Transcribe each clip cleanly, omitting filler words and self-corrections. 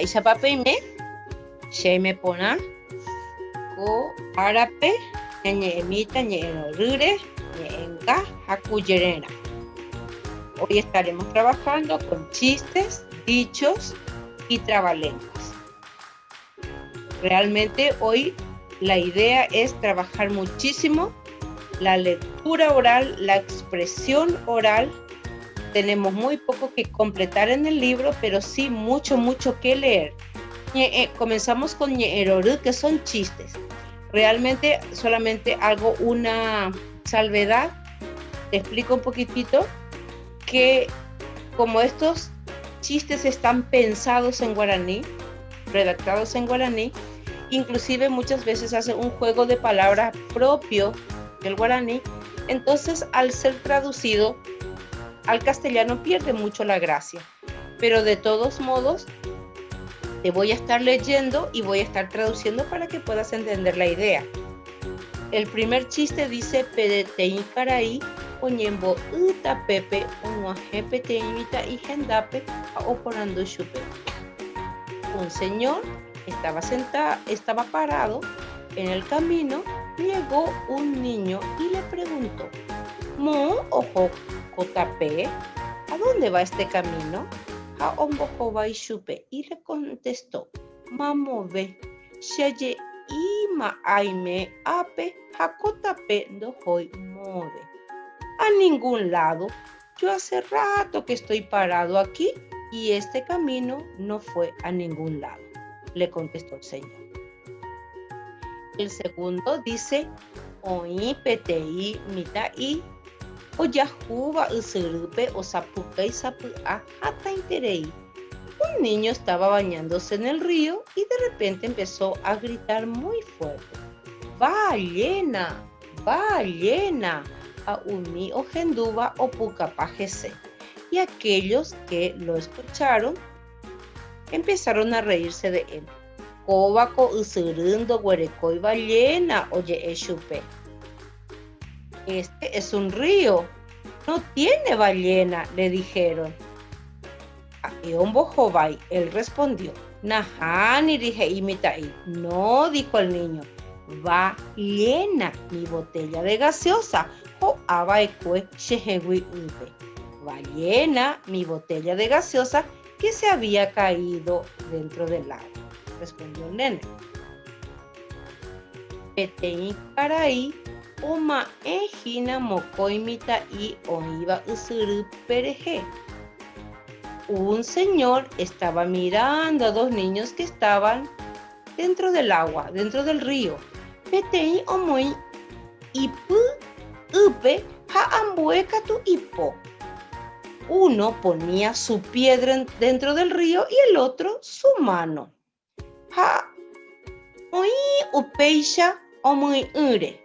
Ishapapeime, Sheme Pona, Ko Arape, Ñeemita, Ñeerorure, Ñeenga, Hakuyerena. Hoy estaremos trabajando con chistes, dichos y trabalenguas. Realmente hoy la idea es trabajar muchísimo la lectura oral, la expresión oral. Tenemos muy poco que completar en el libro, pero sí mucho que leer. Comenzamos con Ñeeroru, que son chistes. Realmente solamente hago una salvedad. Te explico un poquitito que como estos chistes están pensados en guaraní, redactados en guaraní, inclusive muchas veces hace un juego de palabras propio del guaraní, entonces al ser traducido al castellano pierde mucho la gracia. Pero de todos modos, te voy a estar leyendo y voy a estar traduciendo para que puedas entender la idea. El primer chiste dice, Pedetein Caraí, Oñembo Uta Pepe, Unuaje Teimita y Gendape, Oporando Chupe. Un señor estaba parado en el camino, llegó un niño y le preguntó, Mo ojo Cotape, ¿a dónde va este camino? A Ombojoba y Chupe, y le contestó, Mamove, Sheye Ima Aime Ape, Jacotape Dojoy Mode. A ningún lado. Yo hace rato que estoy parado aquí y este camino no fue a ningún lado, le contestó el señor. El segundo dice, Oi Petei Mitai, Oyahuba Usurupe o Sapukai Sapua Hata Interei. Un niño estaba bañándose en el río y de repente empezó a gritar muy fuerte. ¡Ballena! ¡Ballena! A Umi o Genduba o Pucapajese. Y aquellos que lo escucharon empezaron a reírse de él. Cobaco usurundo huerecoy ballena, oye Eshupe. Este es un río, no tiene ballena, le dijeron. A Eombo Jobay, él respondió, Najani dije imitai. No, dijo el niño, ballena, mi botella de gaseosa. O abaecue shehewi ube. Ballena, mi botella de gaseosa que se había caído dentro del agua, respondió el nene. Petein Caraí, Uma Ejina Mocoimita y Oiba Usuru Pereje. Un señor estaba mirando a dos niños que estaban dentro del agua, dentro del río. Petein Omoi Ipu Upe Haambueca tu Ipo. Uno ponía su piedra dentro del río y el otro su mano. Ha Oi Upeisha Omoi Ure.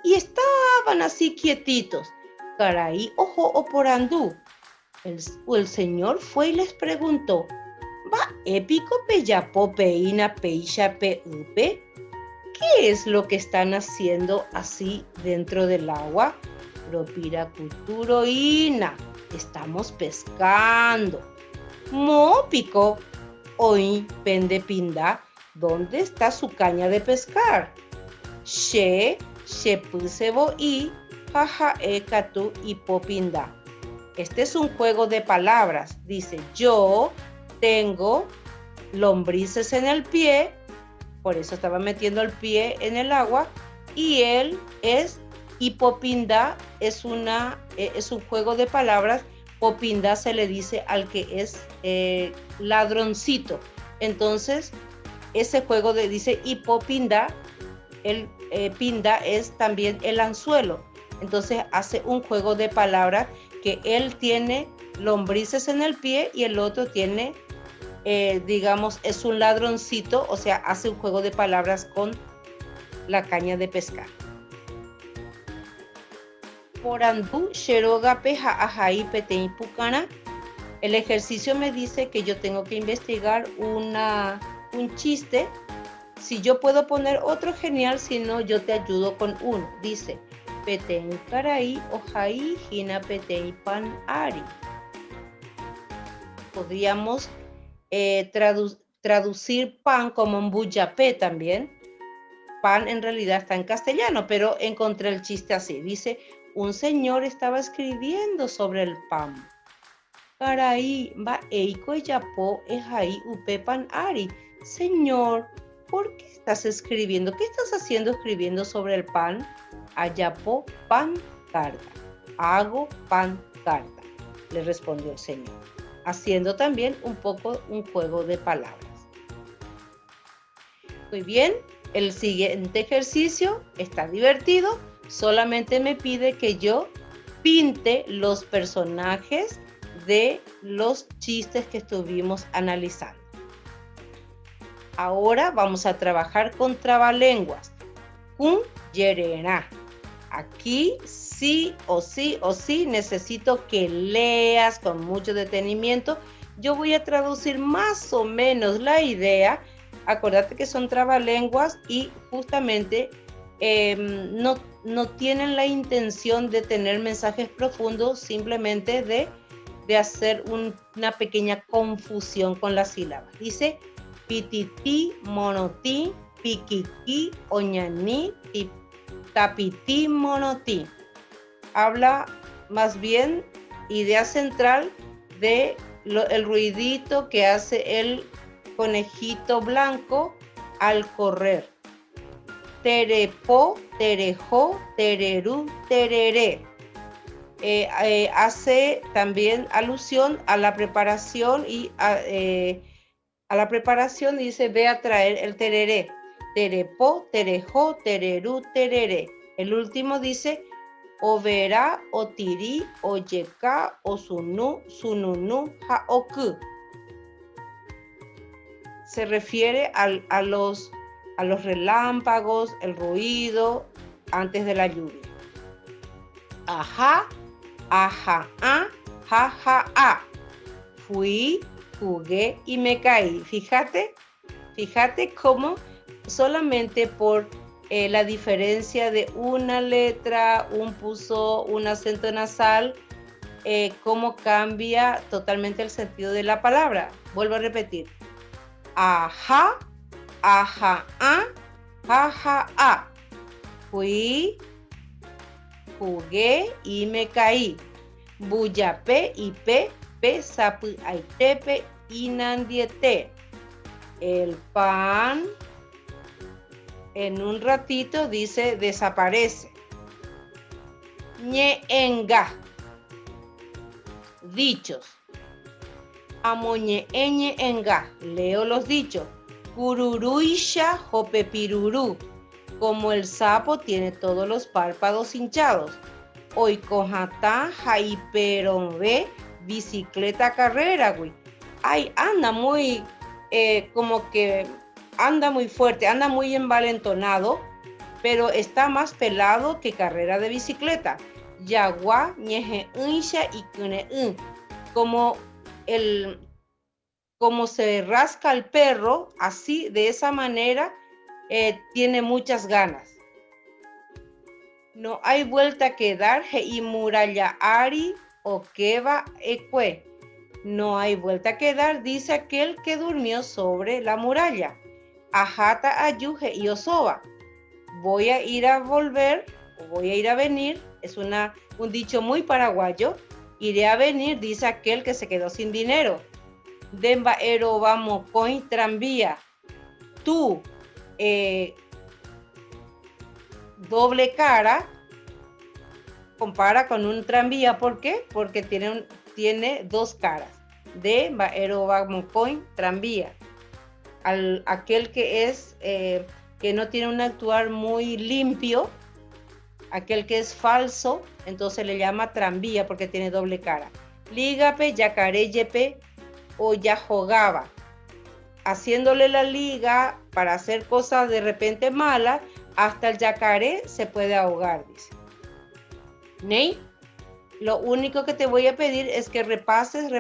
Y estaban así quietitos. Caraí ojo oporandú. El señor fue y les preguntó, ¿va épico peyapo peina peisha peupe? ¿Qué es lo que están haciendo así dentro del agua? Propira culturoína, estamos pescando. Mópico, hoy pende pinda, ¿dónde está su caña de pescar? She pusebo y jaja ekatu hipopinda. Este es un juego de palabras. Dice, yo tengo lombrices en el pie, por eso estaba metiendo el pie en el agua, y él es hipopinda, es un juego de palabras. Popinda se le dice al que es ladroncito. Entonces, ese juego dice hipopinda, el pinda es también el anzuelo. Entonces hace un juego de palabras que él tiene lombrices en el pie y el otro tiene, digamos, es un ladroncito, o sea, hace un juego de palabras con la caña de pescar. Porandú, Sheroga, Peja, Ajaí, Petei, Pucana. El ejercicio me dice que yo tengo que investigar un chiste. Si yo puedo poner otro, genial, si no, yo te ayudo con uno. Dice, Petei Caraí, Ojaí, Gina Petei Pan Ari. Podríamos traducir pan como mbuyapé también. Pan en realidad está en castellano, pero encontré el chiste así. Dice, un señor estaba escribiendo sobre el pan. Caray, va eiko yapo es ahí upepan ari. Señor, ¿por qué estás escribiendo? ¿Qué estás haciendo escribiendo sobre el pan? Ayapo pan carta. Hago pan carta, le respondió el señor, haciendo también un poco un juego de palabras. Muy bien, el siguiente ejercicio está divertido, solamente me pide que yo pinte los personajes de los chistes que estuvimos analizando. Ahora vamos a trabajar con trabalenguas. Kun yerena. Aquí sí o sí necesito que leas con mucho detenimiento. Yo voy a traducir más o menos la idea. Acuérdate que son trabalenguas y justamente no tienen la intención de tener mensajes profundos, simplemente de hacer una pequeña confusión con las sílabas. Dice pititi, monoti, piquiqui, oñaní, tapiti, monoti. Habla más bien idea central de el ruidito que hace el conejito blanco al correr. Terepó, terejó, tererú, tereré. Hace también alusión a la preparación y a la preparación dice ve a traer el tereré. Terepó, terejó, tererú, tereré. El último dice o verá, o tirí, o yeca, o sunú, sununú, jaoku. Se refiere a los relámpagos, el ruido antes de la lluvia. Ajá, ajá, ja, ja, fui, jugué y me caí. Fíjate cómo solamente por la diferencia de una letra, un puso, un acento nasal, cómo cambia totalmente el sentido de la palabra. Vuelvo a repetir. Ajá, ajá, ja, ja, fui, jugué y me caí. Buyapé y pe sapu aitepe inandiete. El pan en un ratito dice desaparece. Ñeenga. Dichos. Amoñe eñe enga. Leo los dichos. Cururuisha jopepirurú. Como el sapo tiene todos los párpados hinchados. Oikojata jaiperonve bicicleta carrera, güey. Ay, anda muy, como que anda muy fuerte, anda muy envalentonado, pero está más pelado que carrera de bicicleta. Yagua, ñeje, unsha y kune, como se rasca el perro, así, de esa manera, tiene muchas ganas. No hay vuelta que dar, y muralla ari o queva eque. No hay vuelta que dar, dice aquel que durmió sobre la muralla. Ajata ayuje y osoba. Voy a ir a volver, o voy a ir a venir, es un dicho muy paraguayo. Iré a venir, dice aquel que se quedó sin dinero. Demba ero vamos coin tranvía. Tú, doble cara, compara con un tranvía. ¿Por qué? Porque tiene dos caras. De Baerobamocoin, tranvía. Aquel que es que no tiene un actuar muy limpio, aquel que es falso, entonces le llama tranvía porque tiene doble cara. Lígape, yacareyepe o yajogaba. Haciéndole la liga para hacer cosas de repente malas, hasta el yacaré se puede ahogar, dice. Ney, lo único que te voy a pedir es que repases,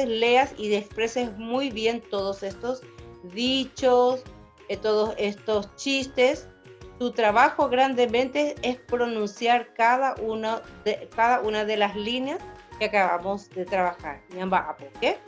leas y expreses muy bien todos estos dichos, todos estos chistes. Tu trabajo grandemente es pronunciar cada una de las líneas que acabamos de trabajar. ¿Qué?